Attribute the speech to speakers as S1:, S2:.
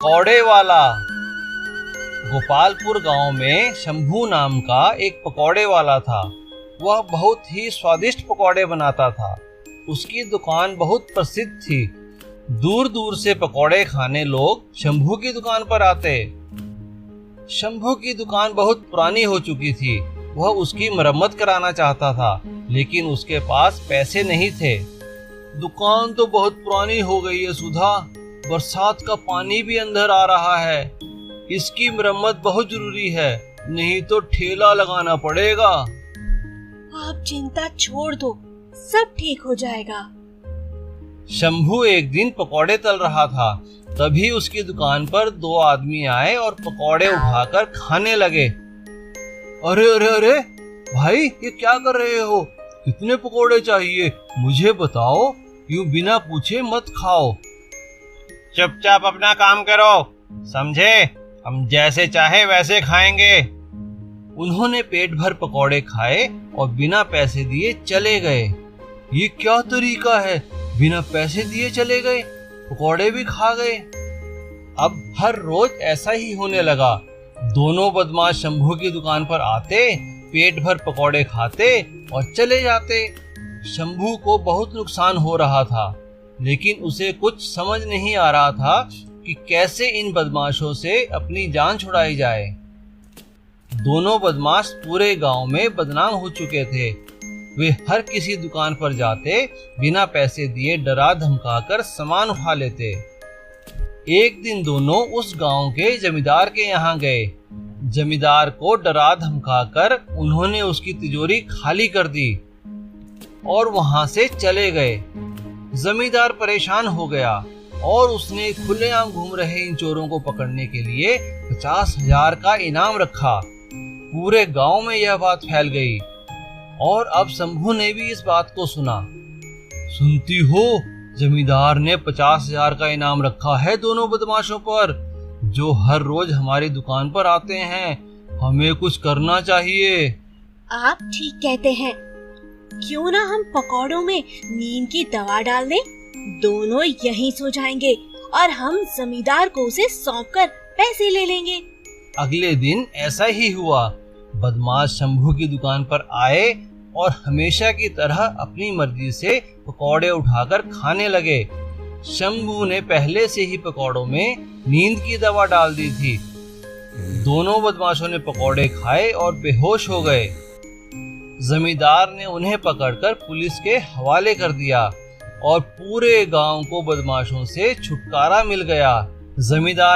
S1: पकौड़े वाला। गोपालपुर गांव में शंभू नाम का एक पकौड़े वाला था। वह बहुत ही स्वादिष्ट पकौड़े बनाता था। उसकी दुकान बहुत प्रसिद्ध थी। दूर दूर से पकौड़े खाने लोग शंभू की दुकान पर आते। शंभू की दुकान बहुत पुरानी हो चुकी थी। वह उसकी मरम्मत कराना चाहता था, लेकिन उसके पास पैसे नहीं थे। दुकान तो बहुत पुरानी हो गई है सुधा, बरसात का पानी भी अंदर आ रहा है। इसकी मरम्मत बहुत जरूरी है, नहीं तो ठेला लगाना पड़ेगा।
S2: आप चिंता छोड़ दो, सब ठीक हो जाएगा।
S1: शंभू एक दिन पकौड़े तल रहा था। तभी उसकी दुकान पर दो आदमी आए और पकौड़े उठाकर खाने लगे। अरे अरे अरे भाई, ये क्या कर रहे हो? कितने पकौड़े चाहिए मुझे बताओ, यूं बिना पूछे मत खाओ। चुपचाप अपना काम करो, समझे? हम जैसे चाहे वैसे खाएंगे। उन्होंने पेट भर पकौड़े खाए और बिना पैसे दिए चले गए। ये क्या तरीका है, बिना पैसे दिए चले गए, पकौड़े भी खा गए। अब हर रोज ऐसा ही होने लगा। दोनों बदमाश शंभू की दुकान पर आते, पेट भर पकौड़े खाते और चले जाते। शंभू को बहुत नुकसान हो रहा था, लेकिन उसे कुछ समझ नहीं आ रहा था कि कैसे इन बदमाशों से अपनी जान छुड़ाई जाए। दोनों बदमाश पूरे गांव में बदनाम हो चुके थे। वे हर किसी दुकान पर जाते, बिना पैसे दिए डरा धमकाकर सामान उठा लेते। एक दिन दोनों उस गांव के जमींदार के यहाँ गए। जमींदार को डरा धमकाकर उन्होंने उसकी तिजोरी खाली कर दी और वहां से चले गए। जमींदार परेशान हो गया और उसने खुलेआम घूम रहे इन चोरों को पकड़ने के लिए 50,000 का इनाम रखा। पूरे गांव में यह बात फैल गई और अब शंभू ने भी इस बात को सुना। सुनती हो, जमींदार ने 50,000 का इनाम रखा है दोनों बदमाशों पर, जो हर रोज हमारी दुकान पर आते हैं। हमें कुछ करना चाहिए।
S2: आप ठीक कहते हैं। क्यों ना हम पकौड़ों में नींद की दवा डाल दें? दोनों यहीं सो जाएंगे और हम जमींदार को उसे सौंपकर पैसे ले लेंगे।
S1: अगले दिन ऐसा ही हुआ। बदमाश शंभू की दुकान पर आए और हमेशा की तरह अपनी मर्जी से पकौड़े उठाकर खाने लगे। शंभू ने पहले से ही पकौड़ों में नींद की दवा डाल दी थी। दोनों बदमाशों ने पकौड़े खाए और बेहोश हो गए। जमींदार ने उन्हें पकड़कर पुलिस के हवाले कर दिया और पूरे गांव को बदमाशों से छुटकारा मिल गया। जमींदार